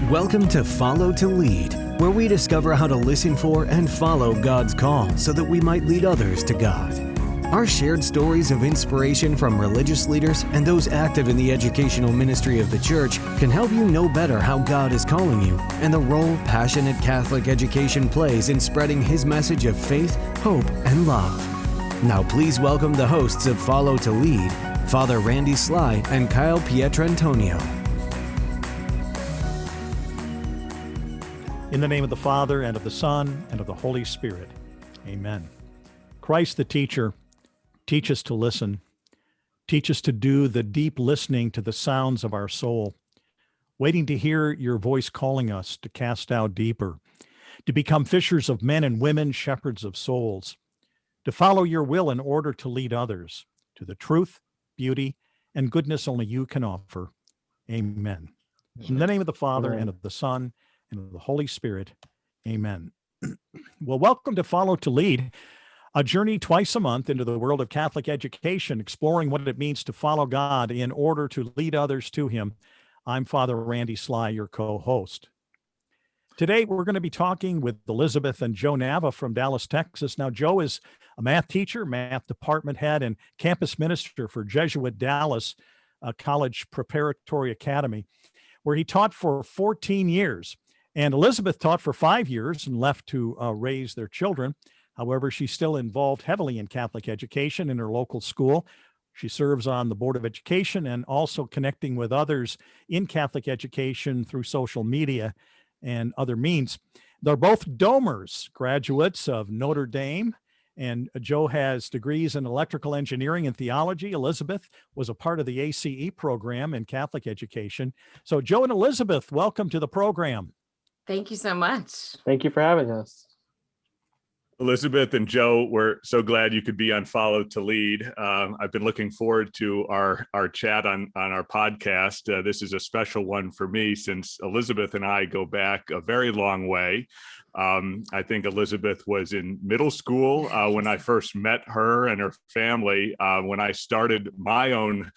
Welcome to Follow to Lead, where we discover how to listen for and follow God's call so that we might lead others to God. Our shared stories of inspiration from religious leaders and those active in the educational ministry of the church can help you know better how God is calling you and the role passionate Catholic education plays in spreading His message of faith, hope, and love. Now please welcome the hosts of Follow to Lead, Father Randy Sly and Kyle Pietrantonio. In the name of the Father, and of the Son, and of the Holy Spirit. Amen. Christ the teacher, teach us to listen. Teach us to do the deep listening to the sounds of our soul, waiting to hear your voice calling us to cast out deeper, to become fishers of men and women, shepherds of souls, to follow your will in order to lead others to the truth, beauty, and goodness only you can offer. Amen. In the name of the Father, and of the Son, and of the Holy Spirit. Amen. Well, welcome to Follow to Lead, a journey twice a month into the world of Catholic education, exploring what it means to follow God in order to lead others to Him. I'm Father Randy Sly, your co-host. Today, we're going to be talking with Elizabeth and Joe Nava from Dallas, Texas. Now, Joe is a math teacher, math department head, and campus minister for Jesuit Dallas College Preparatory Academy, where he taught for 14 years. And Elizabeth taught for 5 years and left to raise their children. However, she's still involved heavily in Catholic education in her local school. She serves on the Board of Education and also connecting with others in Catholic education through social media and other means. They're both Domers, graduates of Notre Dame, and Joe has degrees in electrical engineering and theology. Elizabeth was a part of the ACE program in Catholic education. So Joe and Elizabeth, welcome to the program. Thank you so much. Thank you for having us. Elizabeth and Joe, we're so glad you could be on Follow to Lead. I've been looking forward to our chat on our podcast. This is a special one for me since Elizabeth and I go back a very long way. I think Elizabeth was in middle school when I first met her and her family. When I started my own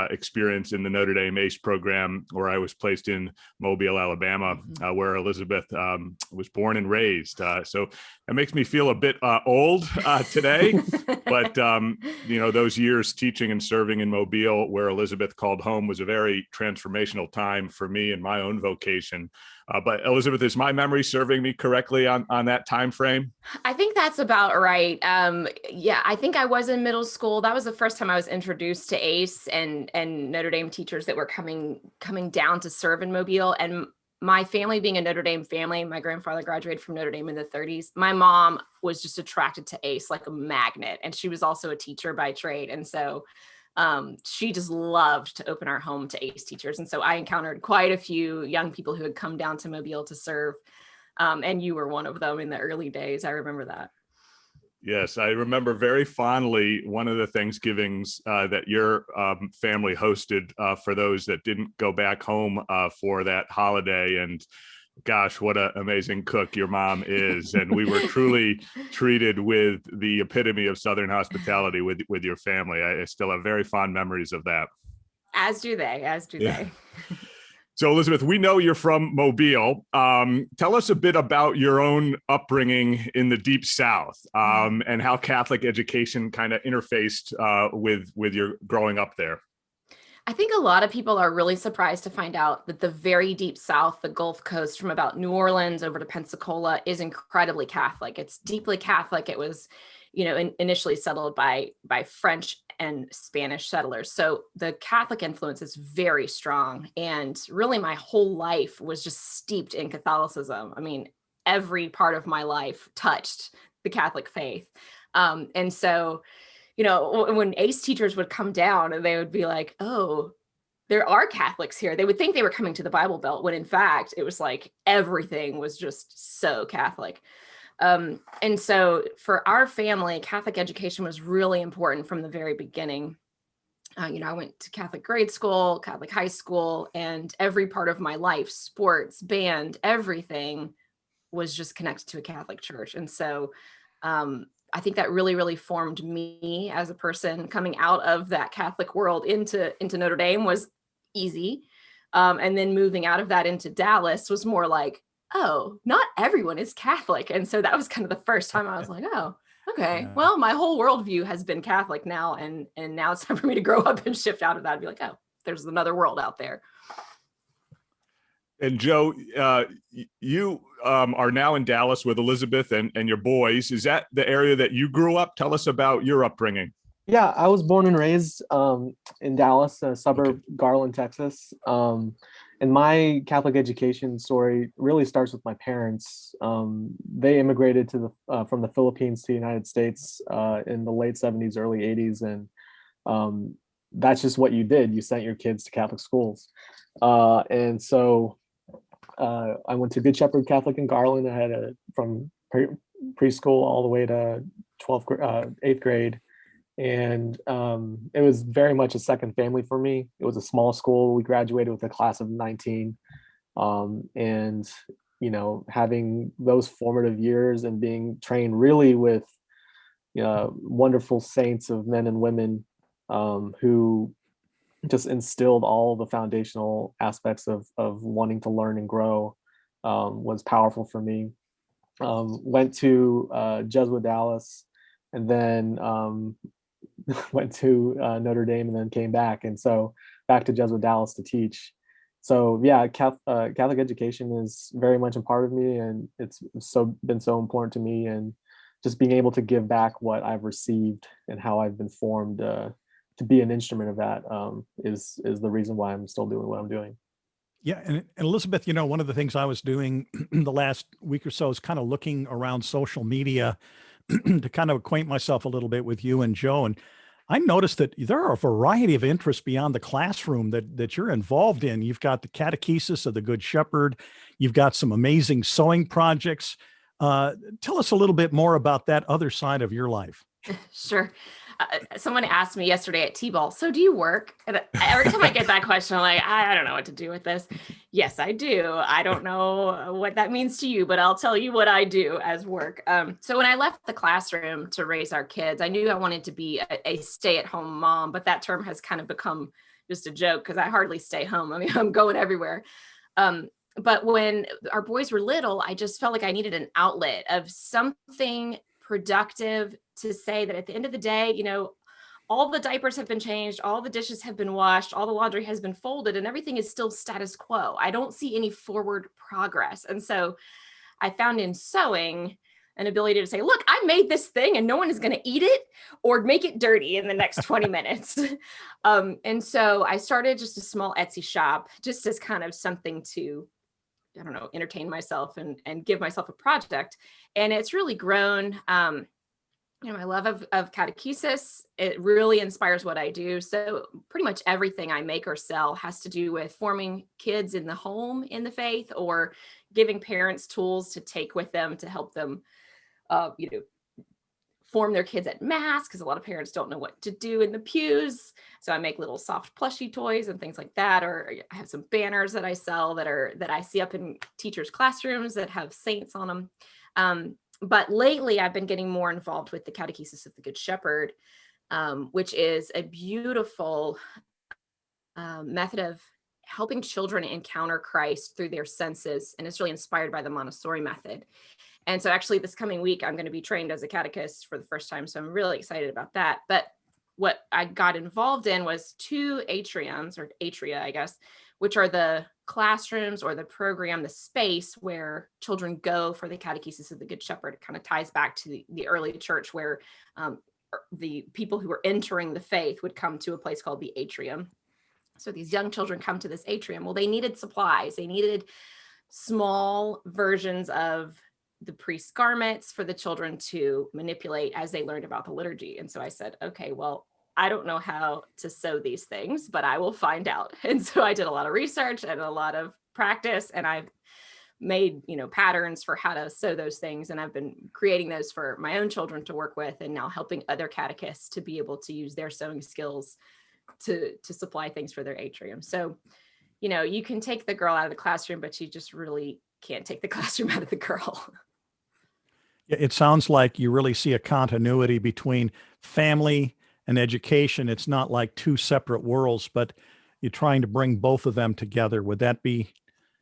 experience in the Notre Dame ACE program, where I was placed in Mobile, Alabama, where Elizabeth was born and raised. So it makes me feel a bit old today, but those years teaching and serving in Mobile, where Elizabeth called home, was a very transformational time for me in my own vocation. But Elizabeth, is my memory serving me correctly on that time frame? I think that's about right. I think I was in middle school. That was the first time I was introduced to ACE and Notre Dame teachers that were coming down to serve in Mobile. And my family being a Notre Dame family, my grandfather graduated from Notre Dame in the 30s. My mom was just attracted to ACE like a magnet. And she was also a teacher by trade. And so she just loved to open our home to ACE teachers. And so I encountered quite a few young people who had come down to Mobile to serve. And you were one of them in the early days. I remember that. Yes, I remember very fondly one of the Thanksgivings that your family hosted for those that didn't go back home for that holiday. And gosh, what an amazing cook your mom is. And we were truly treated with the epitome of Southern hospitality with your family. I still have very fond memories of that. As do they. So Elizabeth, we know you're from Mobile. Tell us a bit about your own upbringing in the Deep South and how Catholic education kind of interfaced with your growing up there. I think a lot of people are really surprised to find out that the very deep South, the Gulf Coast, from about New Orleans over to Pensacola, is incredibly Catholic. It's deeply Catholic. It was, initially settled by French and Spanish settlers. So the Catholic influence is very strong. And really my whole life was just steeped in Catholicism. I mean, every part of my life touched the Catholic faith. And so when ACE teachers would come down and they would be like, oh, there are Catholics here. They would think they were coming to the Bible Belt, when in fact, it was like everything was just so Catholic. And so for our family, Catholic education was really important from the very beginning. I went to Catholic grade school, Catholic high school, and every part of my life, sports, band, everything was just connected to a Catholic church. And so I think that really, really formed me as a person. Coming out of that Catholic world into Notre Dame was easy. And then moving out of that into Dallas was more like, oh, not everyone is Catholic. And so that was kind of the first time I was like, oh, okay, Yeah. well, my whole worldview has been Catholic now. And now it's time for me to grow up and shift out of that and be like, oh, there's another world out there. And Joe, you are now in Dallas with Elizabeth and your boys. Is that the area that you grew up? Tell us about your upbringing. Yeah, I was born and raised in Dallas, a suburb, Garland, Texas. And my Catholic education story really starts with my parents. They immigrated to from the Philippines to the United States in the late 70s, early 80s. And that's just what you did. You sent your kids to Catholic schools. And so I went to Good Shepherd Catholic in Garland. I had from preschool all the way to 8th grade. And it was very much a second family for me. It was a small school. We graduated with a class of 19. And, having those formative years and being trained really with wonderful saints of men and women who just instilled all the foundational aspects of wanting to learn and grow was powerful for me. Went to Jesuit Dallas, and then went to Notre Dame, and then came back. And so back to Jesuit Dallas to teach. So yeah, Catholic education is very much a part of me, and it's been so important to me. And just being able to give back what I've received and how I've been formed to be an instrument of that is the reason why I'm still doing what I'm doing. Yeah. And Elizabeth, one of the things I was doing the last week or so is kind of looking around social media to kind of acquaint myself a little bit with you and Joe. And I noticed that there are a variety of interests beyond the classroom that you're involved in. You've got the catechesis of the Good Shepherd. You've got some amazing sewing projects. Tell us a little bit more about that other side of your life. Sure. Someone asked me yesterday at T-ball, so do you work? And every time I get that question, I'm like, I don't know what to do with this. Yes, I do. I don't know what that means to you, but I'll tell you what I do as work. So when I left the classroom to raise our kids, I knew I wanted to be a stay-at-home mom, but that term has kind of become just a joke because I hardly stay home. I mean, I'm going everywhere. But when our boys were little, I just felt like I needed an outlet of something productive to say that at the end of the day, all the diapers have been changed, all the dishes have been washed, all the laundry has been folded, and everything is still status quo. I don't see any forward progress. And so I found in sewing an ability to say, look, I made this thing and no one is going to eat it or make it dirty in the next 20 minutes. And so I started just a small Etsy shop, just as kind of something to, I don't know, entertain myself and give myself a project. And it's really grown. My love of catechesis, it really inspires what I do. So pretty much everything I make or sell has to do with forming kids in the home in the faith, or giving parents tools to take with them to help them, form their kids at mass, because a lot of parents don't know what to do in the pews. So I make little soft plushie toys and things like that. Or I have some banners that I sell that I see up in teachers' classrooms that have saints on them. But lately I've been getting more involved with the Catechesis of the Good Shepherd, which is a beautiful method of helping children encounter Christ through their senses. And it's really inspired by the Montessori method. And so actually this coming week, I'm going to be trained as a catechist for the first time. So I'm really excited about that. But what I got involved in was 2 atriums, or atria, I guess, which are the classrooms or the program, the space where children go for the catechesis of the Good Shepherd. It kind of ties back to the early church, where the people who were entering the faith would come to a place called the atrium. So these young children come to this atrium. Well, they needed supplies. They needed small versions of the priest's garments for the children to manipulate as they learned about the liturgy. And so I said, okay, well, I don't know how to sew these things, but I will find out. And so I did a lot of research and a lot of practice, and I've made, patterns for how to sew those things. And I've been creating those for my own children to work with, and now helping other catechists to be able to use their sewing skills to supply things for their atrium. So, you can take the girl out of the classroom, but you just really can't take the classroom out of the girl. It sounds like you really see a continuity between family and education. It's not like 2 separate worlds, but you're trying to bring both of them together. Would that be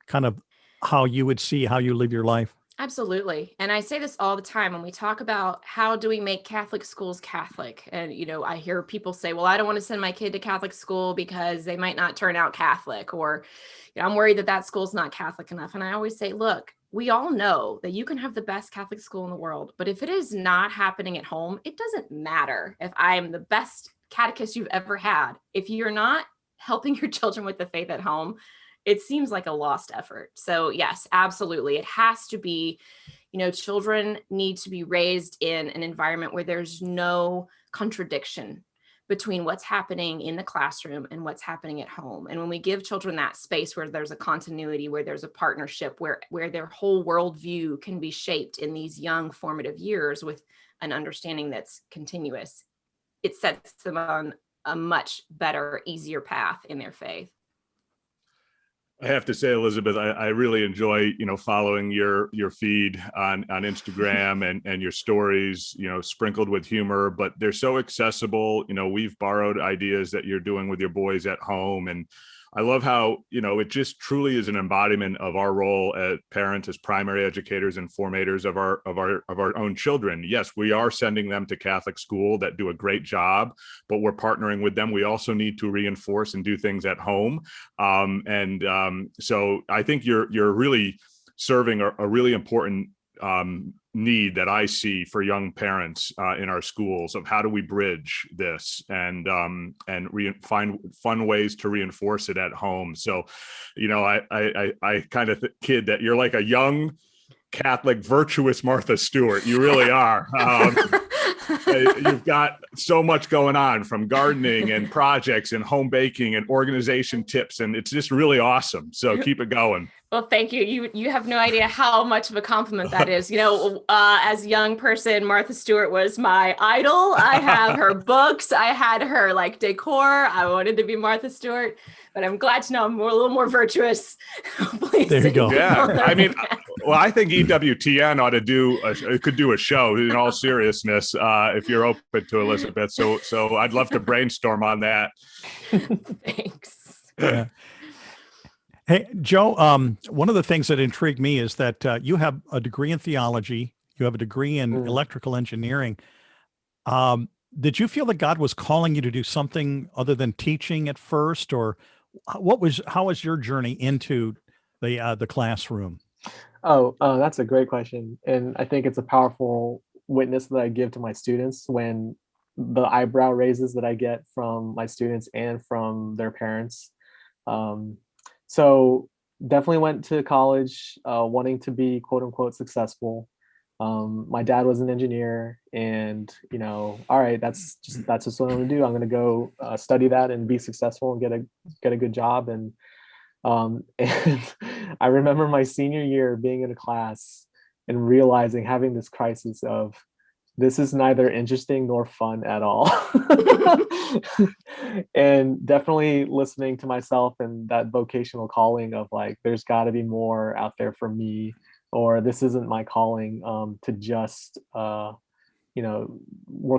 kind of how you would see how you live your life? Absolutely. And I say this all the time when we talk about how do we make Catholic schools Catholic? And, I hear people say, well, I don't want to send my kid to Catholic school because they might not turn out Catholic, or I'm worried that that school's not Catholic enough. And I always say, look, we all know that you can have the best Catholic school in the world, but if it is not happening at home, it doesn't matter if I am the best catechist you've ever had. If you're not helping your children with the faith at home, it seems like a lost effort. So yes, absolutely. It has to be, children need to be raised in an environment where there's no contradiction between what's happening in the classroom and what's happening at home. And when we give children that space where there's a continuity, where there's a partnership, where their whole worldview can be shaped in these young formative years with an understanding that's continuous, it sets them on a much better, easier path in their faith. I have to say, Elizabeth, I really enjoy, following your feed on Instagram and your stories, sprinkled with humor, but they're so accessible. We've borrowed ideas that you're doing with your boys at home. And I love how, it just truly is an embodiment of our role as parents, as primary educators and formators of our own children. Yes, we are sending them to Catholic school that do a great job, but we're partnering with them. We also need to reinforce and do things at home. So I think you're really serving a really important need that I see for young parents in our schools of how do we bridge this and find fun ways to reinforce it at home. So, I kind of kid that you're like a young Catholic virtuous Martha Stewart. You really are. You've got so much going on, from gardening and projects and home baking and organization tips, and it's just really awesome. So keep it going. Well, thank you. You have no idea how much of a compliment that is. As a young person, Martha Stewart was my idol. I have her books. I had her decor. I wanted to be Martha Stewart, but I'm glad to know I'm a little more virtuous. Please. There you go. Yeah. I mean, well, I think EWTN ought to could do a show in all seriousness, if you're open to, Elizabeth. So I'd love to brainstorm on that. Thanks. Yeah. Hey, Joe, one of the things that intrigued me is that you have a degree in theology, you have a degree in electrical engineering. Did you feel that God was calling you to do something other than teaching at first, or how was your journey into the classroom? That's a great question. And I think it's a powerful witness that I give to my students when the eyebrow raises that I get from my students and from their parents. So definitely went to college wanting to be quote unquote successful. My dad was an engineer, and all right, that's just what I'm going to do. I'm going to go study that and be successful and get a good job. And I remember my senior year being in a class and realizing, having this crisis of, this is neither interesting nor fun at all. And definitely listening to myself and that vocational calling of there's got to be more out there for me, or this isn't my calling to just work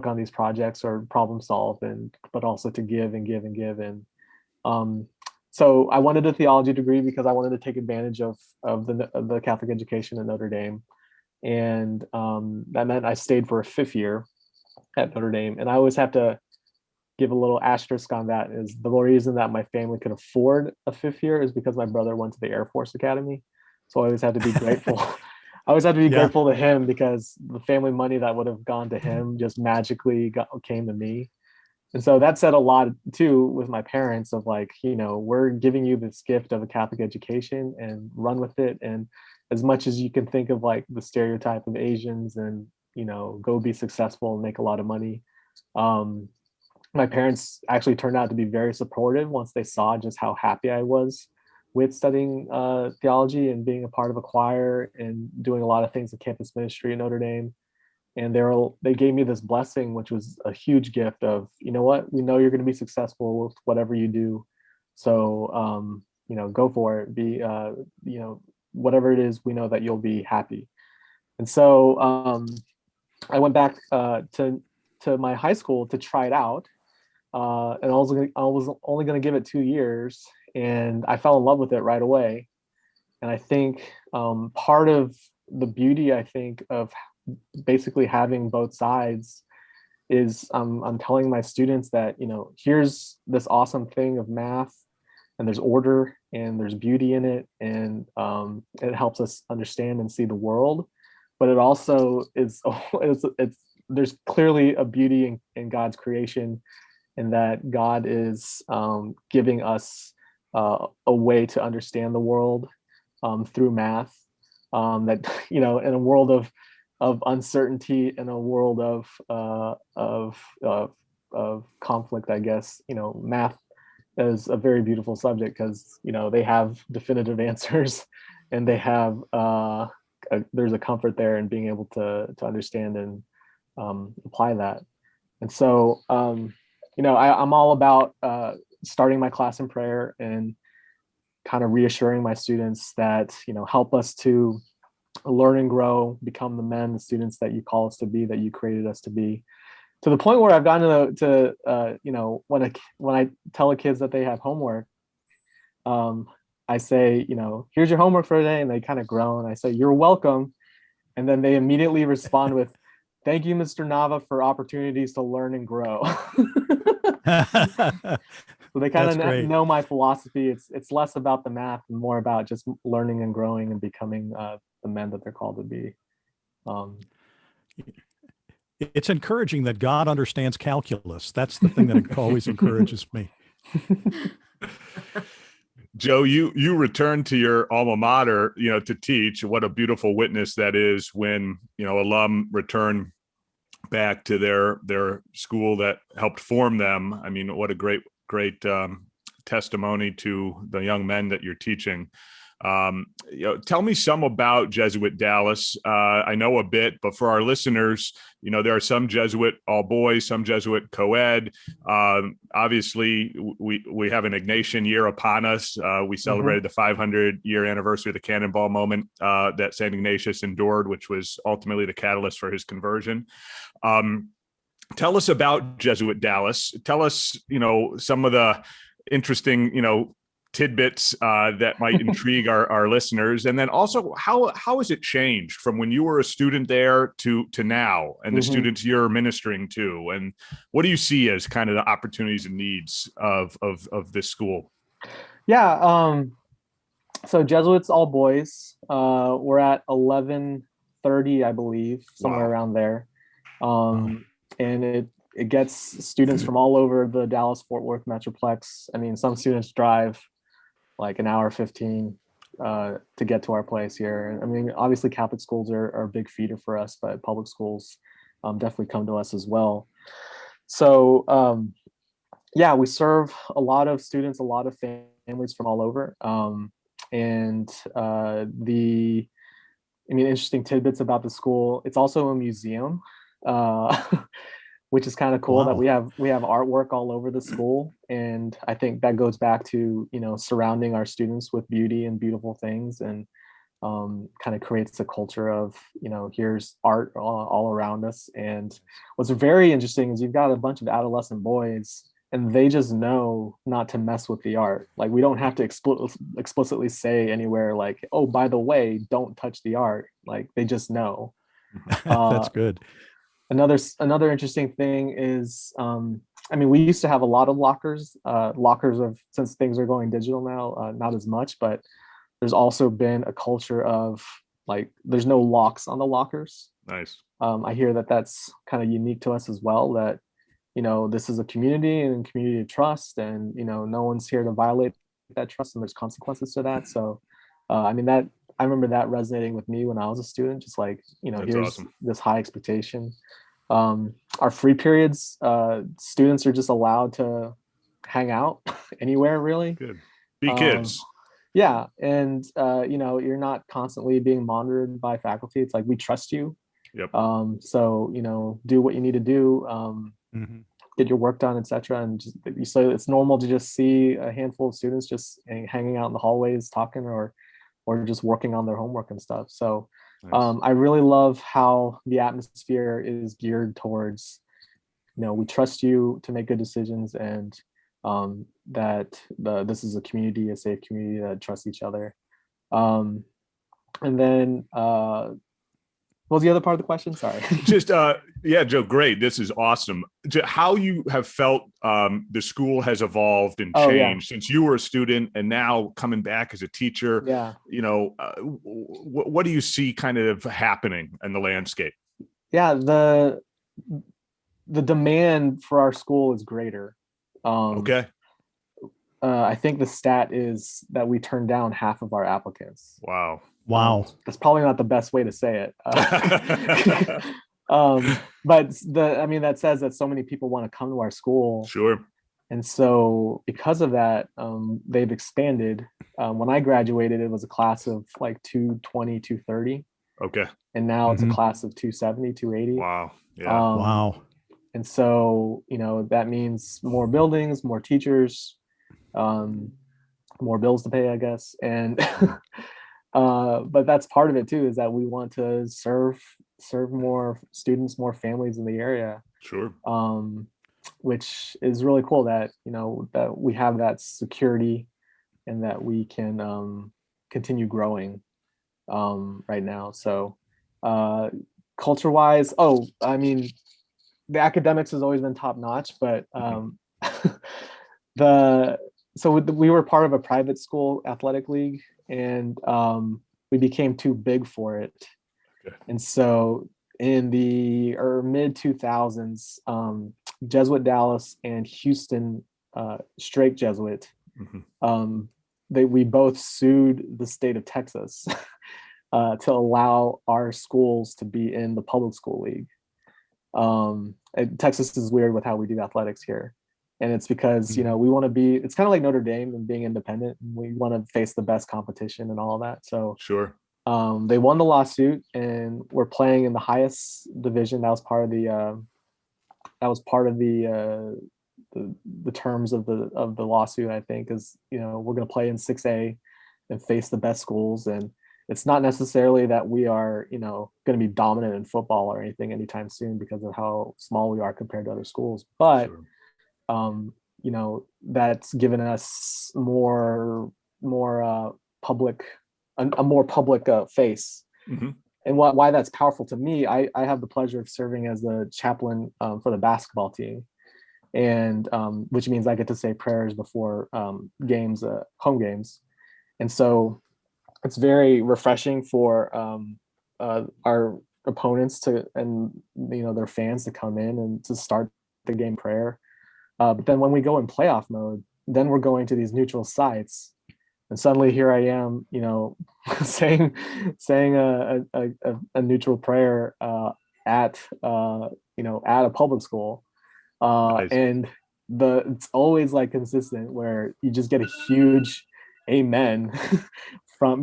on these projects or problem solve, but also to give and give and give. And so I wanted a theology degree because I wanted to take advantage of the Catholic education at Notre Dame. And that meant I stayed for a 5th year at Notre Dame. And I always have to give a little asterisk on that, is the reason that my family could afford a 5th year is because my brother went to the Air Force Academy. So I always had to be grateful. I always had to be grateful to him, because the family money that would have gone to him just magically came to me. And so that said a lot too with my parents of we're giving you this gift of a Catholic education and run with it. And as much as you can think of the stereotype of Asians and, go be successful and make a lot of money. My parents actually turned out to be very supportive once they saw just how happy I was with studying theology and being a part of a choir and doing a lot of things in campus ministry at Notre Dame. And they gave me this blessing, which was a huge gift of, we know you're going to be successful with whatever you do. So, go for it. Be, whatever it is, we know that you'll be happy. And so I went back to my high school to try it out. and I was only going to give it 2 years, and I fell in love with it right away. And I think part of the beauty, I think, of basically having both sides is I'm telling my students that, here's this awesome thing of math, and there's order and there's beauty in it, and it helps us understand and see the world. But it also is there's clearly a beauty in God's creation, and that God is giving us a way to understand the world through math. That in a world of uncertainty, in a world of conflict, I guess, math is a very beautiful subject, because they have definitive answers, and they have there's a comfort there in being able to understand and apply that. And so I'm all about starting my class in prayer and kind of reassuring my students that help us to learn and grow, become the men, the students that you call us to be, that you created us to be, to the point where I've gotten to when I tell the kids that they have homework, I say, here's your homework for today, and they kind of groan. I say, you're welcome, and then they immediately respond with, thank you, Mr. Nava, for opportunities to learn and grow. So they kind of know my philosophy. It's less about the math and more about just learning and growing and becoming the men that they're called to be. It's encouraging that God understands calculus. That's the thing that always encourages me. Joe, you returned to your alma mater, to teach. What a beautiful witness that is when, alum return back to their school that helped form them. I mean, what a great testimony to the young men that you're teaching. Tell me some about Jesuit Dallas. I know a bit, but for our listeners, there are some Jesuit all boys, some Jesuit co-ed. Obviously, we have an Ignatian year upon us. We celebrated the 500-year anniversary of the cannonball moment that St. Ignatius endured, which was ultimately the catalyst for his conversion. Tell us about Jesuit Dallas. Tell us, some of the interesting, tidbits that might intrigue our listeners, and then also how has it changed from when you were a student there to now, and the students you're ministering to, and what do you see as kind of the opportunities and needs of this school? Yeah, so Jesuits all boys. We're at 1130, I believe, somewhere around there, and it gets students from all over the Dallas-Fort Worth metroplex. I mean, some students drive like an hour 15 to get to our place here. I mean, obviously Catholic schools are a big feeder for us, but public schools definitely come to us as well. So we serve a lot of students, a lot of families from all over. Interesting tidbits about the school. It's also a museum, which is kind of cool. Wow. That we have artwork all over the school, and I think that goes back to surrounding our students with beauty and beautiful things, and kind of creates a culture of here's art all around us. And what's very interesting is you've got a bunch of adolescent boys, and they just know not to mess with the art. Like, we don't have to explicitly say anywhere like, oh, by the way, don't touch the art. Like, they just know. That's good. Another interesting thing is, we used to have a lot of lockers of, since things are going digital now, not as much, but there's also been a culture of like, there's no locks on the lockers. Nice. I hear that that's kind of unique to us as well, that, this is a community and a community of trust, and, no one's here to violate that trust, and there's consequences to that. So, I remember that resonating with me when I was a student, just like, That's here's awesome. This high expectation. Our free periods, students are just allowed to hang out anywhere, really. Good. Be kids. Yeah. And, you're not constantly being monitored by faculty. It's like, we trust you. Yep. So, do what you need to do, get your work done, etc. And so it's normal to just see a handful of students just hanging out in the hallways talking, or just working on their homework and stuff. So nice. I really love how the atmosphere is geared towards, we trust you to make good decisions, and that this is a safe community that trusts each other. And then what was the other part of the question? Sorry. Just yeah, Joe, great. This is awesome. How you have felt the school has evolved and changed since you were a student and now coming back as a teacher. Yeah. What do you see kind of happening in the landscape? Yeah, the demand for our school is greater. Okay. I think the stat is that we turn down half of our applicants. Wow. That's probably not the best way to say it. But that says that so many people want to come to our school. Sure. And so because of that, they've expanded. When I graduated, it was a class of like 220, 230. Okay. And now it's a class of 270, 280. Wow. Yeah. Wow. And so, that means more buildings, more teachers, more bills to pay, I guess. And but that's part of it too, is that we want to serve more students, more families in the area. Sure. Which is really cool that that we have that security and that we can continue growing right now. So culture wise, the academics has always been top notch, but we were part of a private school athletic league, and we became too big for it. Okay. And so in the mid 2000s, Jesuit Dallas and Houston Strake Jesuit, we both sued the state of Texas to allow our schools to be in the public school league. Texas is weird with how we do athletics here. And it's because, we want to be, it's kind of like Notre Dame and being independent. We want to face the best competition and all of that. So sure. They won the lawsuit, and we're playing in the highest division. That was part of the terms of the lawsuit, I think, is, we're going to play in 6A and face the best schools. And it's not necessarily that we are, going to be dominant in football or anything anytime soon because of how small we are compared to other schools. But Sure. That's given us more public, a more public face. Mm-hmm. And why that's powerful to me, I have the pleasure of serving as the chaplain for the basketball team, and which means I get to say prayers before games, home games. And so it's very refreshing for our opponents and their fans to come in and to start the game prayer. But then when we go in playoff mode, then we're going to these neutral sites, and suddenly here I am, saying a neutral prayer at a public school, Nice. and it's always like consistent where you just get a huge amen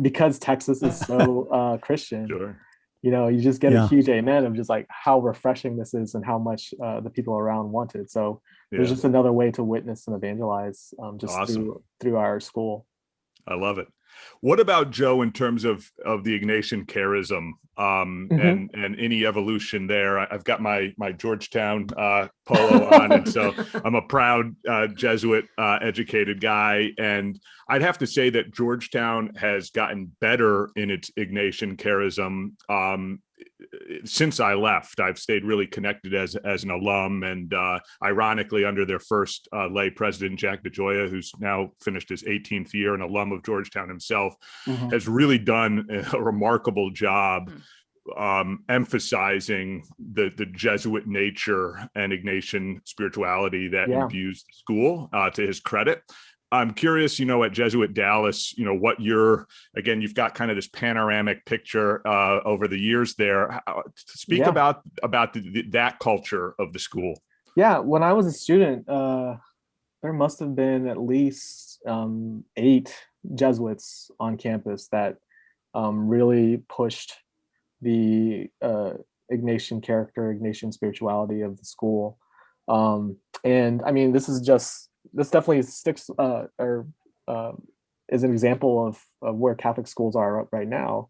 because Texas is so Christian. Sure. You just get a huge amen of just like how refreshing this is and how much the people around want it. So there's just another way to witness and evangelize Awesome. through our school. I love it. What about, Joe, in terms of the Ignatian charism and any evolution there? I've got my Georgetown polo on, and so I'm a proud Jesuit educated guy. And I'd have to say that Georgetown has gotten better in its Ignatian charism since I left. I've stayed really connected as an alum, and ironically, under their first lay president, Jack DeGioia, who's now finished his 18th year, an alum of Georgetown himself, has really done a remarkable job emphasizing the Jesuit nature and Ignatian spirituality that imbues the school, to his credit. I'm curious, at Jesuit Dallas, what you've got kind of this panoramic picture over the years there. Speak about that culture of the school. Yeah, when I was a student, there must have been at least 8 Jesuits on campus that really pushed the Ignatian character, Ignatian spirituality of the school. And I mean, this definitely sticks is an example of where Catholic schools are right now.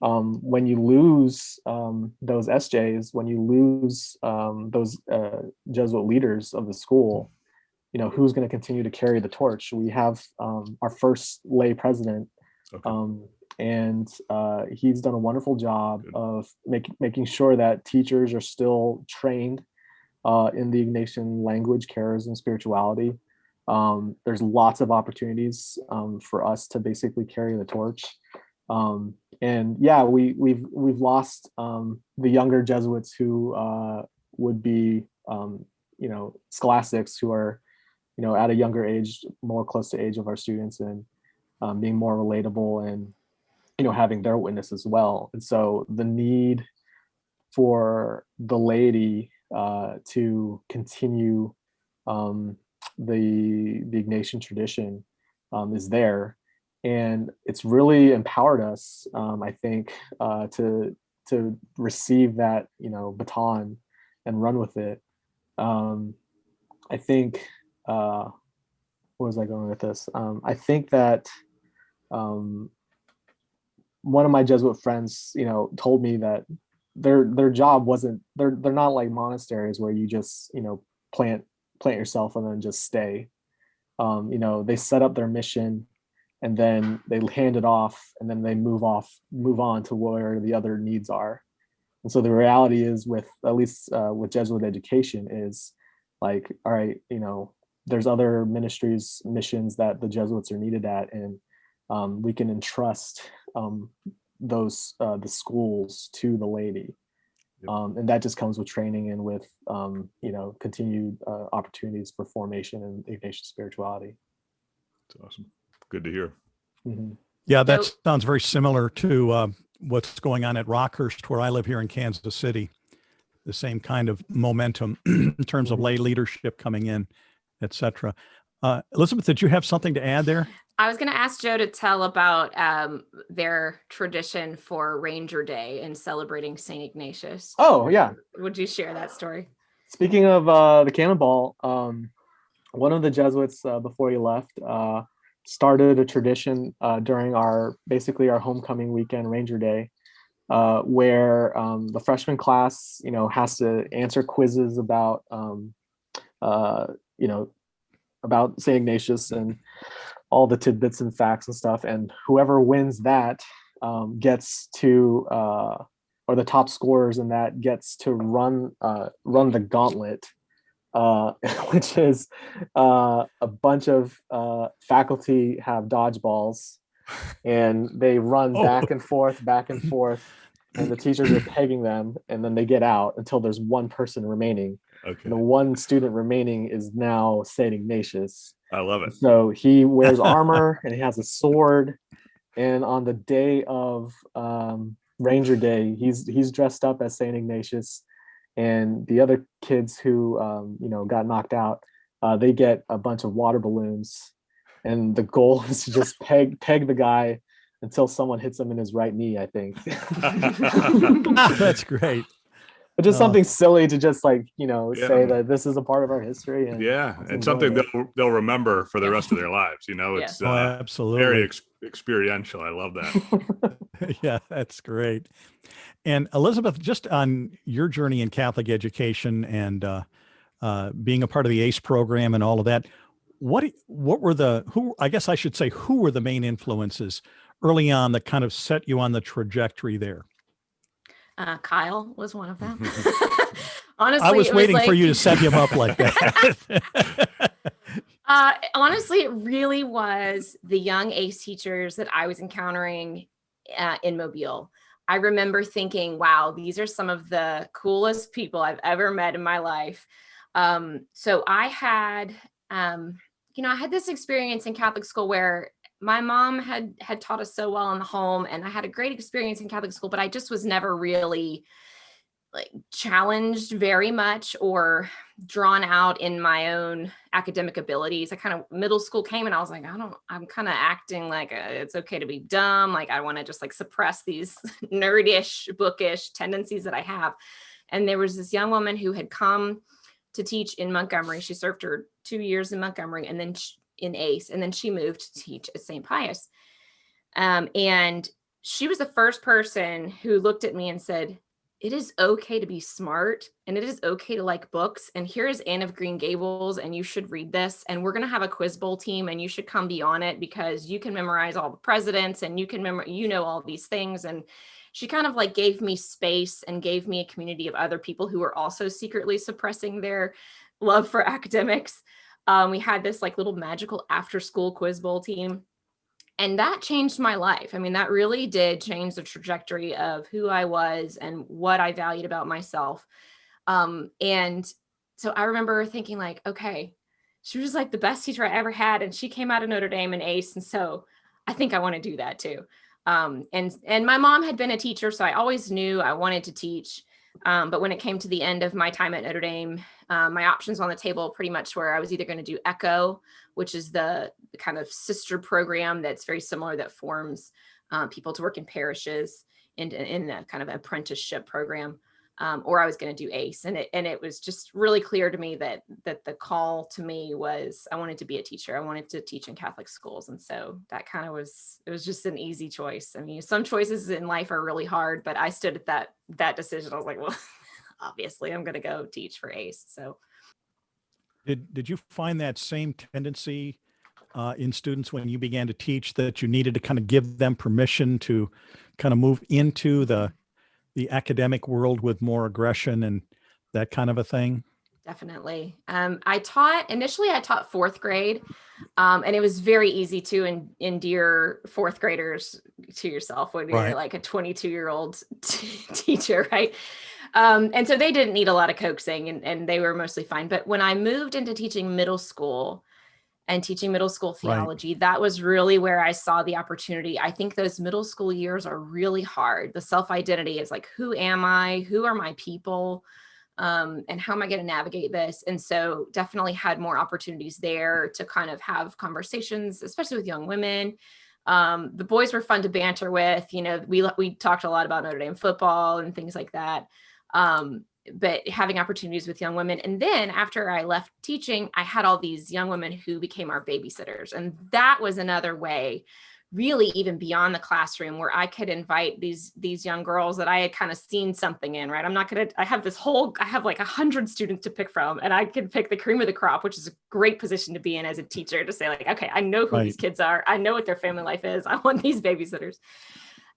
when you lose those SJs, when you lose those Jesuit leaders of the school, who's going to continue to carry the torch? We have our first lay president, and he's done a wonderful job of making sure that teachers are still trained in the Ignatian language, charism, spirituality. There's lots of opportunities for us to basically carry the torch. And yeah, we've lost the younger Jesuits who would be scholastics, who are at a younger age, more close to age of our students, and being more relatable, and having their witness as well. And so the need for the laity to continue the Ignatian tradition is there. And it's really empowered us, I think, to receive that baton and run with it. I think where was I going with this? I think that one of my Jesuit friends, told me that their job wasn't, they're not like monasteries where you just plant yourself and then just stay. They set up their mission, and then they hand it off, and then they move on to where the other needs are. And so the reality is, with at least with Jesuit education, is like, all right, there's other ministries, missions that the Jesuits are needed at, and we can entrust those the schools to the laity. And that just comes with training and with continued opportunities for formation and Ignatian spirituality. That's awesome. Good to hear. Mm-hmm. Yeah, that sounds very similar to what's going on at Rockhurst, where I live here in Kansas City. The same kind of momentum in terms of lay leadership coming in, etc. Elizabeth, did you have something to add there? I was going to ask Joe to tell about their tradition for Ranger Day and celebrating St. Ignatius. Oh, yeah. Would you share that story? Speaking of the cannonball, one of the Jesuits, before he left, started a tradition during our homecoming weekend, Ranger Day, where the freshman class, has to answer quizzes about, about St. Ignatius and all the tidbits and facts and stuff. And whoever wins that gets to, or the top scorers in that gets to run the gauntlet, which is a bunch of faculty have dodgeballs, and they run back and forth, and the teachers are pegging them, and then they get out until there's one person remaining. Okay. And the one student remaining is now St. Ignatius. I love it. So he wears armor and he has a sword. And on the day of Ranger Day, he's dressed up as St. Ignatius. And the other kids who got knocked out, they get a bunch of water balloons. And the goal is to just peg the guy until someone hits him in his right knee, I think. That's great. But just something silly to just say that this is a part of our history. And something they'll remember for the rest of their lives. It's absolutely very experiential. I love that. Yeah, that's great. And Elizabeth, just on your journey in Catholic education and being a part of the ACE program and all of that, who were the main influences early on that kind of set you on the trajectory there? Kyle was one of them. Honestly, I was waiting for you to set him up like that. Honestly, it really was the young ACE teachers that I was encountering in Mobile. I remember thinking, wow, these are some of the coolest people I've ever met in my life. So I had, I had this experience in Catholic school where my mom had taught us so well in the home, and I had a great experience in Catholic school, but I just was never really challenged very much or drawn out in my own academic abilities. Middle school came and I was like, I'm kind of acting like it's okay to be dumb. Like I want to just suppress these nerdish, bookish tendencies that I have. And there was this young woman who had come to teach in Montgomery. She served her 2 years in Montgomery and then in ACE, and then she moved to teach at St. Pius. And she was the first person who looked at me and said, it is okay to be smart and it is okay to like books. And here is Anne of Green Gables and you should read this. And we're going to have a quiz bowl team and you should come be on it because you can memorize all the presidents and you can all these things. And she kind of like gave me space and gave me a community of other people who were also secretly suppressing their love for academics. We had this like little magical after school quiz bowl team. And that changed my life. I mean, that really did change the trajectory of who I was and what I valued about myself. And so I remember thinking like, okay, she was like the best teacher I ever had. And she came out of Notre Dame and ace. And so I think I want to do that too. And my mom had been a teacher, so I always knew I wanted to teach. But when it came to the end of my time at Notre Dame, my options on the table pretty much were I was either going to do ECHO, which is the kind of sister program that's very similar that forms people to work in parishes in a kind of apprenticeship program, or I was going to do ACE. And it was just really clear to me that the call to me was I wanted to be a teacher. I wanted to teach in Catholic schools. And so that kind of it was just an easy choice. I mean, some choices in life are really hard, but I stood at that decision. I was like, well, obviously I'm going to go teach for ACE. So Did you find that same tendency in students when you began to teach, that you needed to kind of give them permission to kind of move into the academic world with more aggression and that kind of a thing? Definitely. I taught fourth grade, and it was very easy to endear fourth graders to yourself when you're like a 22-year-old teacher, right? And so they didn't need a lot of coaxing and they were mostly fine. But when I moved into teaching middle school and teaching middle school theology, that was really where I saw the opportunity. I think those middle school years are really hard. The self-identity is like, who am I? Who are my people? And how am I going to navigate this? And so definitely had more opportunities there to kind of have conversations, especially with young women. The boys were fun to banter with. You know, we talked a lot about Notre Dame football and things like that. But having opportunities with young women. And then after I left teaching, I had all these young women who became our babysitters. And that was another way, really even beyond the classroom, where I could invite these young girls that I had kind of seen something in, right? I have like 100 students to pick from, and I could pick the cream of the crop, which is a great position to be in as a teacher, to say like, okay, I know who these kids are. I know what their family life is. I want these babysitters.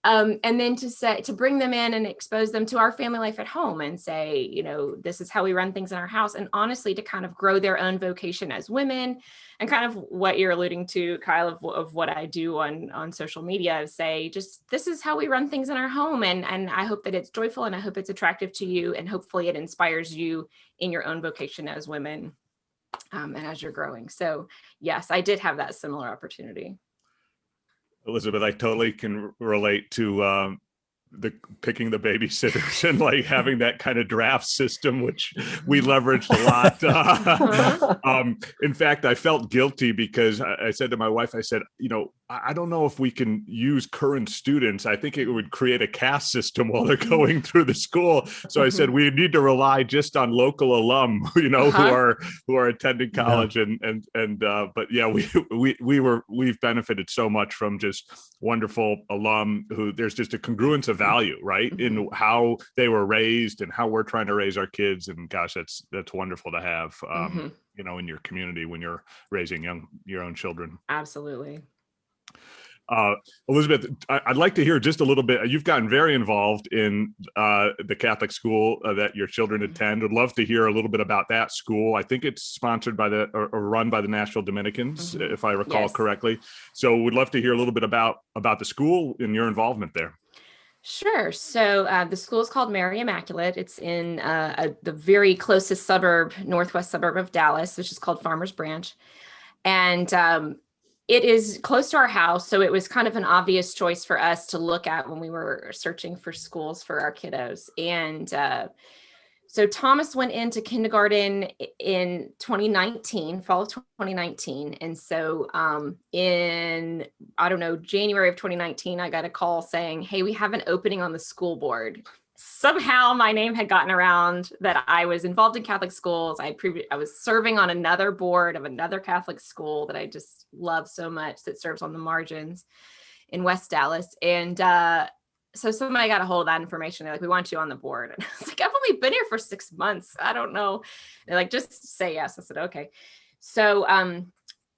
And then to bring them in and expose them to our family life at home and say, you know, this is how we run things in our house. And honestly, to kind of grow their own vocation as women, and kind of what you're alluding to, Kyle, of what I do on social media, say, just, this is how we run things in our home. And I hope that it's joyful, and I hope it's attractive to you. And hopefully it inspires you in your own vocation as women, and as you're growing. So yes, I did have that similar opportunity. Elizabeth, I totally can relate to the picking the babysitters and like having that kind of draft system, which we leveraged a lot. In fact, I felt guilty because I said to my wife, I said, you know, I don't know if we can use current students. I think it would create a caste system while they're going through the school. So I said, we need to rely just on local alum, you know, who are attending college. But yeah, we've benefited so much from just wonderful alum who there's just a congruence of value, right? In how they were raised and how we're trying to raise our kids. And gosh, that's wonderful to have, you know, in your community when you're raising your own children. Absolutely. Elizabeth, I'd like to hear just a little bit. You've gotten very involved in the Catholic school that your children attend. Would love to hear a little bit about that school. I think it's sponsored by or run by the Nashville Dominicans, if I recall correctly. So would love to hear a little bit about the school and your involvement there. Sure. So the school is called Mary Immaculate. It's in the very closest suburb, northwest suburb of Dallas, which is called Farmers Branch. And it is close to our house, so it was kind of an obvious choice for us to look at when we were searching for schools for our kiddos. And so Thomas went into kindergarten in 2019, fall of 2019. And so in, I don't know, January of 2019, I got a call saying, hey, we have an opening on the school board. Somehow my name had gotten around that I was involved in Catholic schools. I was serving on another board of another Catholic school that I just love so much, that serves on the margins. in West Dallas. And so somebody got a hold of that information. They're like, we want you on the board. And I was like, I've only been here for 6 months. I don't know. They're like, just say yes. I said, okay. So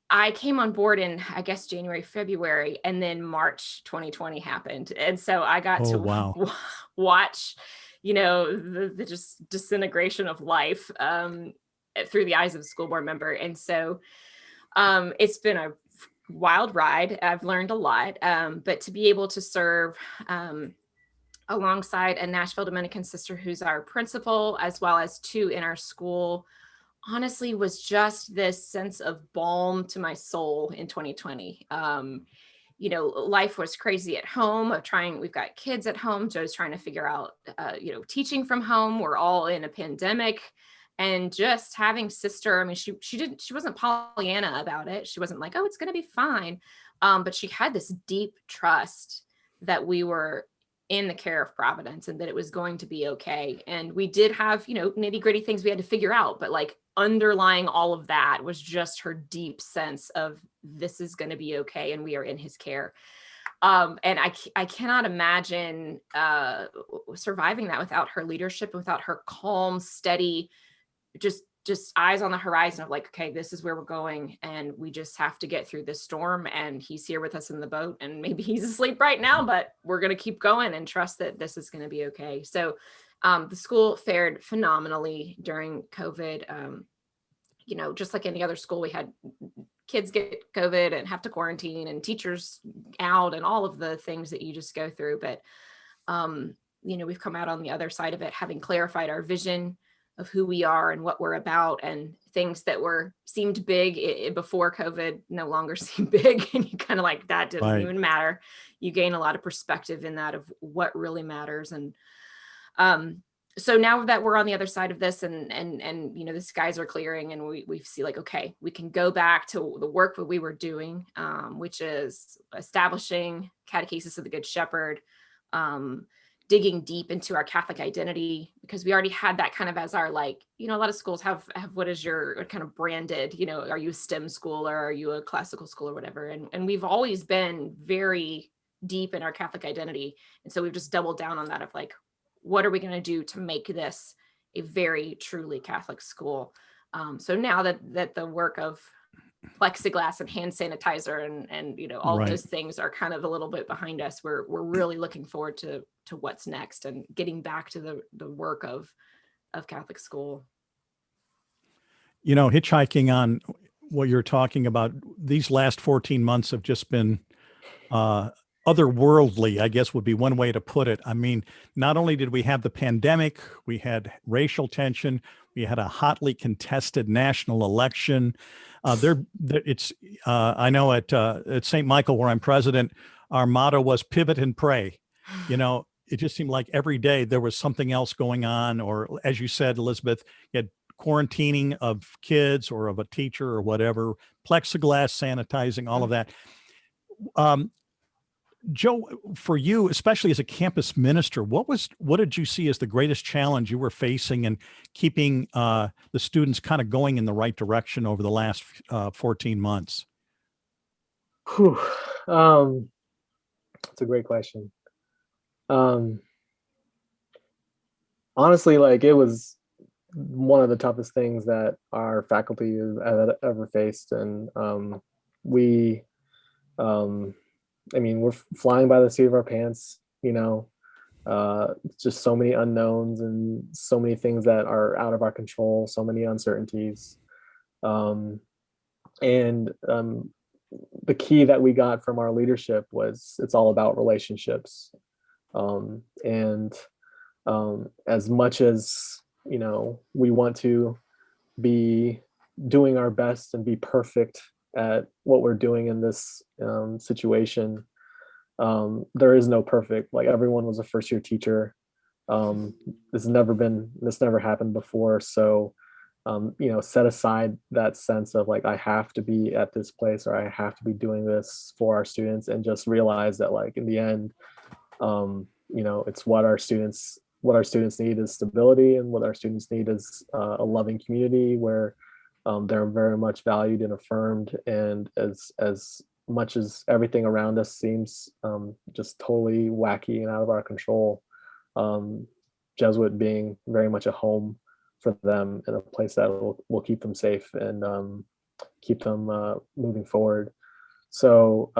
I came on board in, I guess, January, February, and then March 2020 happened. And so I got to watch, the just disintegration of life through the eyes of a school board member. And so it's been a wild ride. I've learned a lot, but to be able to serve alongside a Nashville Dominican sister who's our principal, as well as 2 in our school, honestly was just this sense of balm to my soul in 2020. Life was crazy at home we've got kids at home. Joe's trying to figure out, teaching from home. We're all in a pandemic, and just having sister, I mean, she wasn't Pollyanna about it. She wasn't like, oh, it's going to be fine. But she had this deep trust that we were in the care of Providence and that it was going to be okay. And we did have, nitty gritty things we had to figure out, but like underlying all of that was just her deep sense of this is going to be okay. And we are in his care. And I cannot imagine surviving that without her leadership, without her calm, steady, just eyes on the horizon of like, okay, this is where we're going. And we just have to get through this storm. And he's here with us in the boat, and maybe he's asleep right now, but we're going to keep going and trust that this is going to be okay. So the school fared phenomenally during COVID. Just like any other school, we had kids get COVID and have to quarantine, and teachers out, and all of the things that you just go through. But, we've come out on the other side of it, having clarified our vision of who we are and what we're about, and things that seemed big before COVID no longer seem big. And you kind of like, that doesn't even matter. You gain a lot of perspective in that of what really matters. And so now that we're on the other side of this, and the skies are clearing, and we see like, okay, we can go back to the work that we were doing, which is establishing catechesis of the Good Shepherd, digging deep into our Catholic identity, because we already had that kind of as our, like, a lot of schools have what is your kind of branded, are you a STEM school or are you a classical school or whatever? And we've always been very deep in our Catholic identity. And so we've just doubled down on that of like, what are we going to do to make this a very truly Catholic school? So now that the work of plexiglass and hand sanitizer and all of those things are kind of a little bit behind us, we're really looking forward to what's next and getting back to the work of Catholic school. Hitchhiking on what you're talking about, these last 14 months have just been otherworldly, I guess would be one way to put it. I mean, not only did we have the pandemic, we had racial tension, we had a hotly contested national election. I know at St. Michael, where I'm president, our motto was pivot and pray. It just seemed like every day there was something else going on, or as you said, Elizabeth, you had quarantining of kids or of a teacher or whatever, plexiglass, sanitizing, all of that. Joe, for you, especially as a campus minister, what did you see as the greatest challenge you were facing in keeping the students kind of going in the right direction over the last 14 months? That's a great question. Honestly, like, it was one of the toughest things that our faculty have ever faced. And we're flying by the seat of our pants, just so many unknowns and so many things that are out of our control, so many uncertainties. The key that we got from our leadership was it's all about relationships. As much as, we want to be doing our best and be perfect at what we're doing in this situation, there is no perfect. Like, everyone was a first year teacher. This never happened before. So, set aside that sense of like, I have to be at this place or I have to be doing this for our students, and just realize that, like, in the end, it's what our students need is stability, and what our students need is a loving community where they're very much valued and affirmed. And as much as everything around us seems just totally wacky and out of our control, Jesuit being very much a home for them and a place that will keep them safe and keep them moving forward. So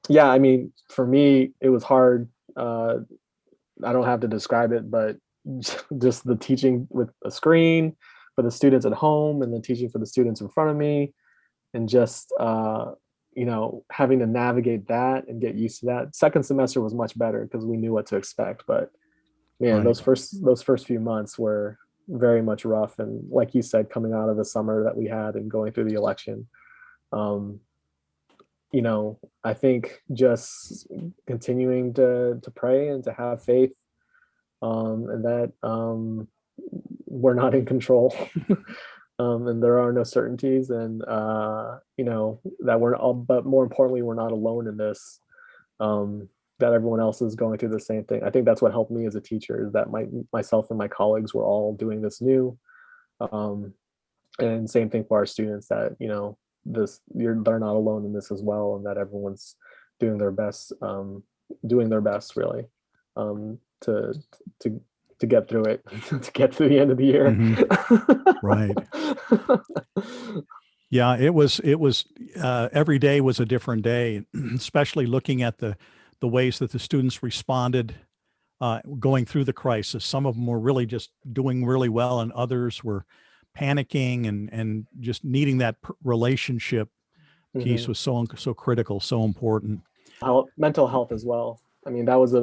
yeah, I mean, for me, it was hard. I don't have to describe it, but just the teaching with a screen for the students at home and the teaching for the students in front of me, and just having to navigate that and get used to that. Second semester was much better because we knew what to expect, but man, Right. those first few months were very much rough. And like you said, coming out of the summer that we had and going through the election, I think just continuing to pray and to have faith, and that we're not in control, and there are no certainties, and that we're all, but more importantly, we're not alone in this. That everyone else is going through the same thing. I think that's what helped me as a teacher, is that myself and my colleagues were all doing this new, and same thing for our students, that they're not alone in this as well, and that everyone's doing their best really, to get through it, to get to the end of the year. Right. Yeah, it was every day was a different day, especially looking at the ways that the students responded going through the crisis. Some of them were really just doing really well, and others were panicking and just needing that relationship piece was so critical, so important. Mental health as well. I mean, that was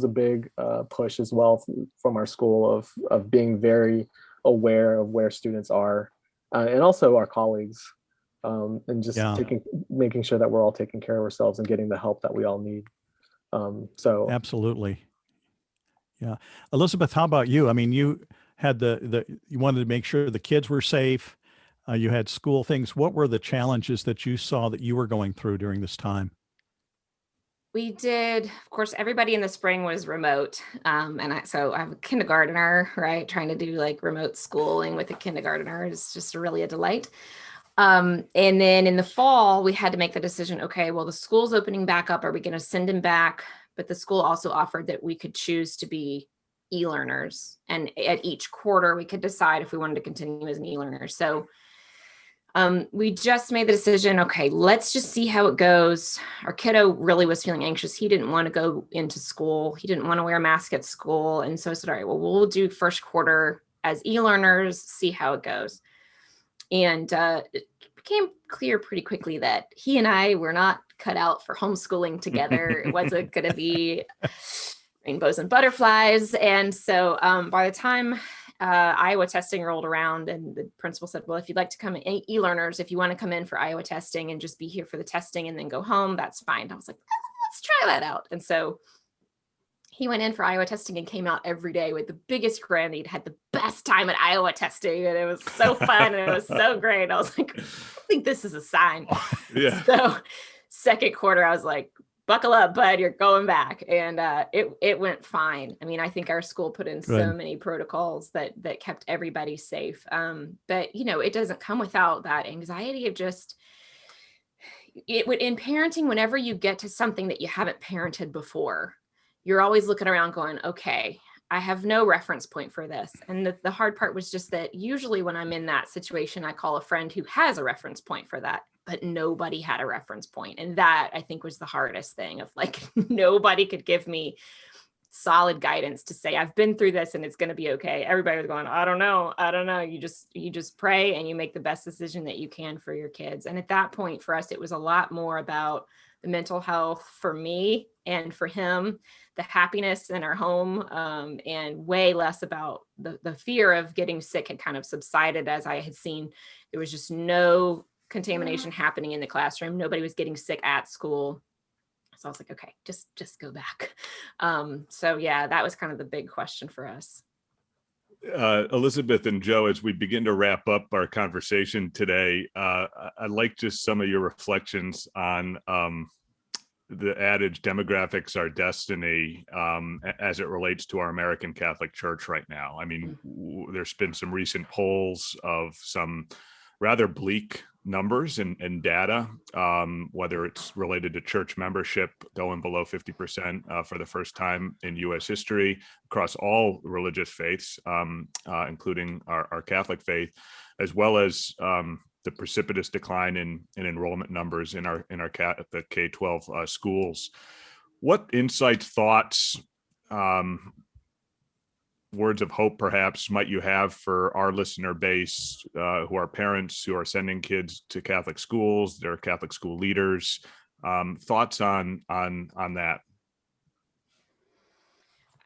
a big push as well from our school, of being very aware of where students are, and also our colleagues, and just making sure that we're all taking care of ourselves and getting the help that we all need. So absolutely. Yeah. Elizabeth, how about you? I mean, you had you wanted to make sure the kids were safe. You had school things. What were the challenges that you saw that you were going through during this time? We did, of course, everybody in the spring was remote. So I have a kindergartner, right? Trying to do like remote schooling with a kindergartner is just really a delight. And then in the fall, we had to make the decision, okay, well, the school's opening back up. Are we going to send him back? But the school also offered that we could choose to be e-learners. And at each quarter, we could decide if we wanted to continue as an e-learner. So we just made the decision, okay, let's just see how it goes. Our kiddo really was feeling anxious. He didn't want to go into school. He didn't want to wear a mask at school. And so I said, all right, well, we'll do first quarter as e-learners, see how it goes. And it became clear pretty quickly that he and I were not cut out for homeschooling together. It wasn't going to be rainbows and butterflies. And so by the time Iowa testing rolled around, and the principal said, well, if you'd like to come in, e-learners, if you want to come in for Iowa testing and just be here for the testing and then go home, that's fine. I was like, let's try that out. And so he went in for Iowa testing and came out every day with the biggest grin. He'd had the best time at Iowa testing, and it was so fun and it was so great. I was like, I think this is a sign. Yeah. So second quarter, I was like, buckle up, bud, you're going back. And it went fine. I mean, I think our school put in so many protocols that kept everybody safe. But it doesn't come without that anxiety of just, in parenting, whenever you get to something that you haven't parented before, you're always looking around going, okay, I have no reference point for this. And the hard part was just that usually when I'm in that situation, I call a friend who has a reference point for that, but nobody had a reference point. And that, I think, was the hardest thing, of like, nobody could give me solid guidance to say, I've been through this and it's going to be okay. Everybody was going, I don't know. You just pray and you make the best decision that you can for your kids. And at that point for us, it was a lot more about the mental health for me and for him, the happiness in our home, and way less about the fear of getting sick had kind of subsided, as I had seen. There was just no contamination happening in the classroom. Nobody was getting sick at school. So I was like, okay, just go back. So yeah, that was kind of the big question for us. Elizabeth and Joe, as we begin to wrap up our conversation today, I'd like just some of your reflections on the adage, demographics are destiny, as it relates to our American Catholic Church right now. I mean, there's been some recent polls of some rather bleak numbers and data, whether it's related to church membership going below 50% for the first time in U.S. history across all religious faiths, including our Catholic faith, as well as the precipitous decline in enrollment numbers in the K-12 schools. What insights, thoughts, words of hope perhaps might you have for our listener base who are parents who are sending kids to Catholic schools, they're Catholic school leaders? Thoughts on that?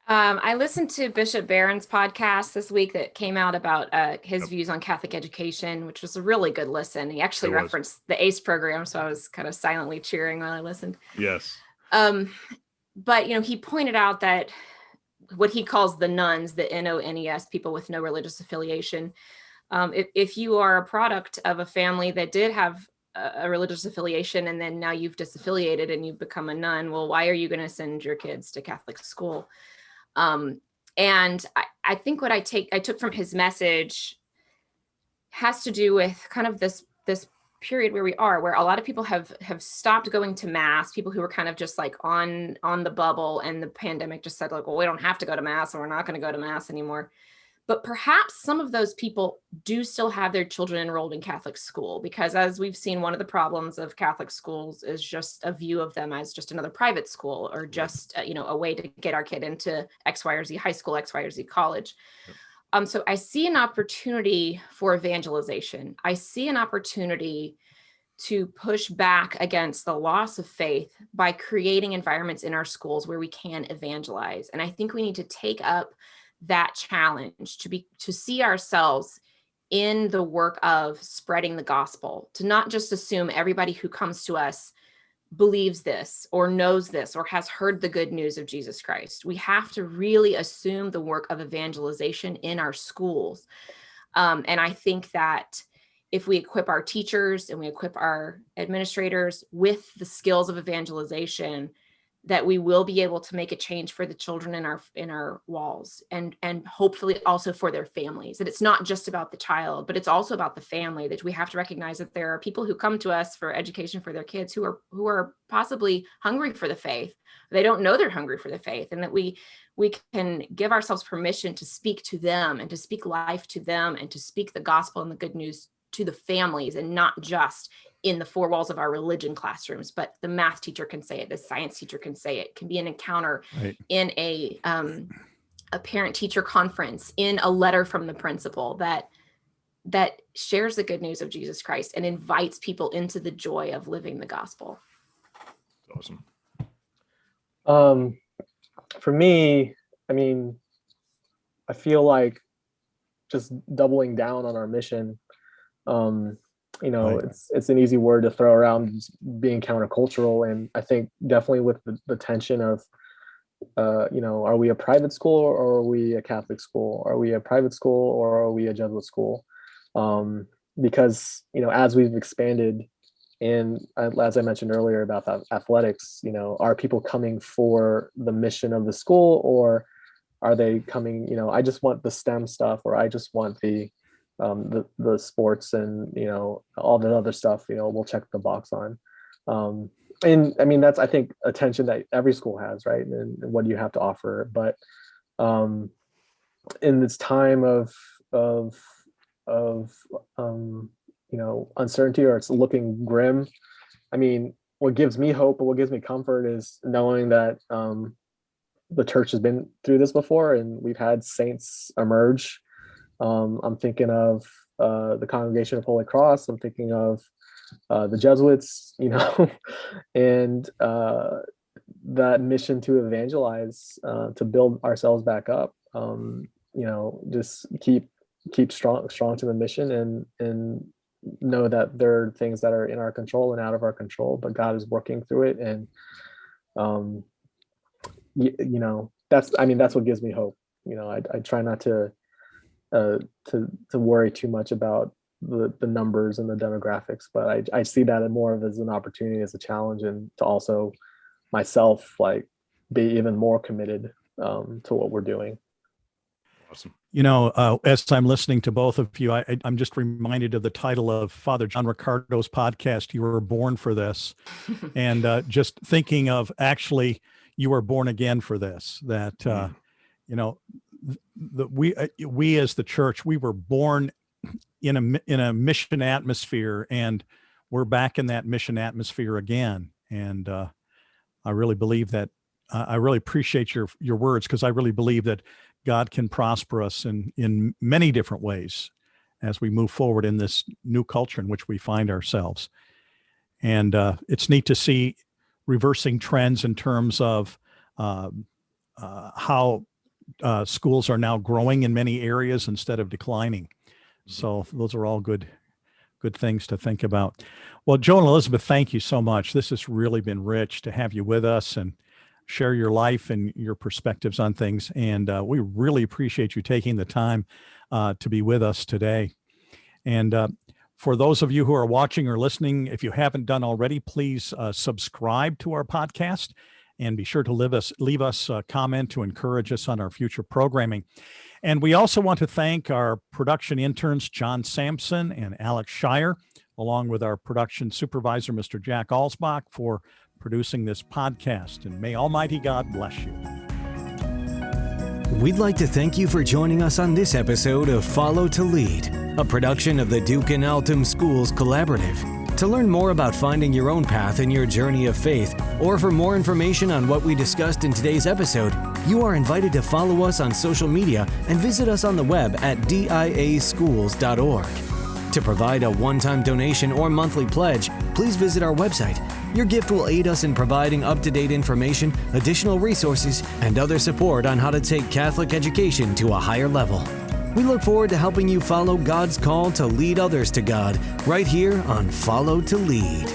I listened to Bishop Barron's podcast this week that came out about his views on Catholic education, which was a really good listen. He actually referenced the ACE program, so I was kind of silently cheering while I listened. Yes. But, he pointed out that what he calls the nuns, the NONES, people with no religious affiliation, if you are a product of a family that did have a religious affiliation and then now you've disaffiliated and you've become a nun, well, why are you going to send your kids to Catholic school? And I think what I took from his message has to do with kind of this period where we are, where a lot of people have stopped going to mass, people who were kind of just like on the bubble, and the pandemic just said like, well, we don't have to go to mass, and we're not going to go to mass anymore. But perhaps some of those people do still have their children enrolled in Catholic school, because as we've seen, one of the problems of Catholic schools is just a view of them as just another private school, or just, a way to get our kid into X, Y, or Z high school, X, Y, or Z college. So I see an opportunity for evangelization. I see an opportunity to push back against the loss of faith by creating environments in our schools where we can evangelize. And I think we need to take up that challenge to see ourselves in the work of spreading the gospel, to not just assume everybody who comes to us believes this or knows this or has heard the good news of Jesus Christ. We have to really assume the work of evangelization in our schools. And I think that if we equip our teachers and we equip our administrators with the skills of evangelization, that we will be able to make a change for the children in our walls, and hopefully also for their families. That it's not just about the child, but it's also about the family, that we have to recognize that there are people who come to us for education for their kids who are possibly hungry for the faith. They don't know they're hungry for the faith, and that we can give ourselves permission to speak to them and to speak life to them and to speak the gospel and the good news to the families, and not just in the four walls of our religion classrooms, but the math teacher can say it, the science teacher can say it, can be an encounter in a parent teacher conference, in a letter from the principal that shares the good news of Jesus Christ and invites people into the joy of living the gospel. Awesome. For me, I feel like just doubling down on our mission. It's an easy word to throw around, being countercultural. And I think definitely with the tension of, are we a private school or are we a Catholic school? Are we a private school or are we a Jesuit school? Because, as we've expanded, and as I mentioned earlier about that athletics, are people coming for the mission of the school, or are they coming, I just want the STEM stuff, or I just want the sports and all the other stuff we'll check the box on, and that's, I think, a tension that every school has, right? And what do you have to offer? But in this time of uncertainty, or it's looking grim, what gives me hope and what gives me comfort is knowing that the church has been through this before, and we've had saints emerge. I'm thinking of the Congregation of Holy Cross. I'm thinking of the Jesuits, and that mission to evangelize, to build ourselves back up. Just keep strong to the mission, and know that there are things that are in our control and out of our control, but God is working through it. And that's what gives me hope. I try not to worry too much about the numbers and the demographics, but I see that more of as an opportunity, as a challenge, and to also myself be even more committed to what we're doing. Awesome. As I'm listening to both of you, I'm just reminded of the title of Father John Ricardo's podcast, You Were Born for This. And just thinking of actually, you were born again for this, that, we as the church, we were born in a mission atmosphere, and we're back in that mission atmosphere again. And I really believe that, I really appreciate your words, because I really believe that God can prosper us in many different ways as we move forward in this new culture in which we find ourselves. And it's neat to see reversing trends in terms of how schools are now growing in many areas instead of declining. So those are all good things to think about. Well, Joe and Elizabeth, thank you so much. This has really been rich to have you with us and share your life and your perspectives on things. And we really appreciate you taking the time to be with us today. And for those of you who are watching or listening, if you haven't done already, please subscribe to our podcast and be sure to leave us a comment to encourage us on our future programming. And we also want to thank our production interns, John Sampson and Alex Shire, along with our production supervisor, Mr. Jack Alsbach, for producing this podcast. And may Almighty God bless you. We'd like to thank you for joining us on this episode of Follow to Lead, a production of the Duke and Altum Schools Collaborative. To learn more about finding your own path in your journey of faith, or for more information on what we discussed in today's episode, you are invited to follow us on social media and visit us on the web at diaschools.org. To provide a one-time donation or monthly pledge, please visit our website. Your gift will aid us in providing up-to-date information, additional resources, and other support on how to take Catholic education to a higher level. We look forward to helping you follow God's call to lead others to God right here on Follow to Lead.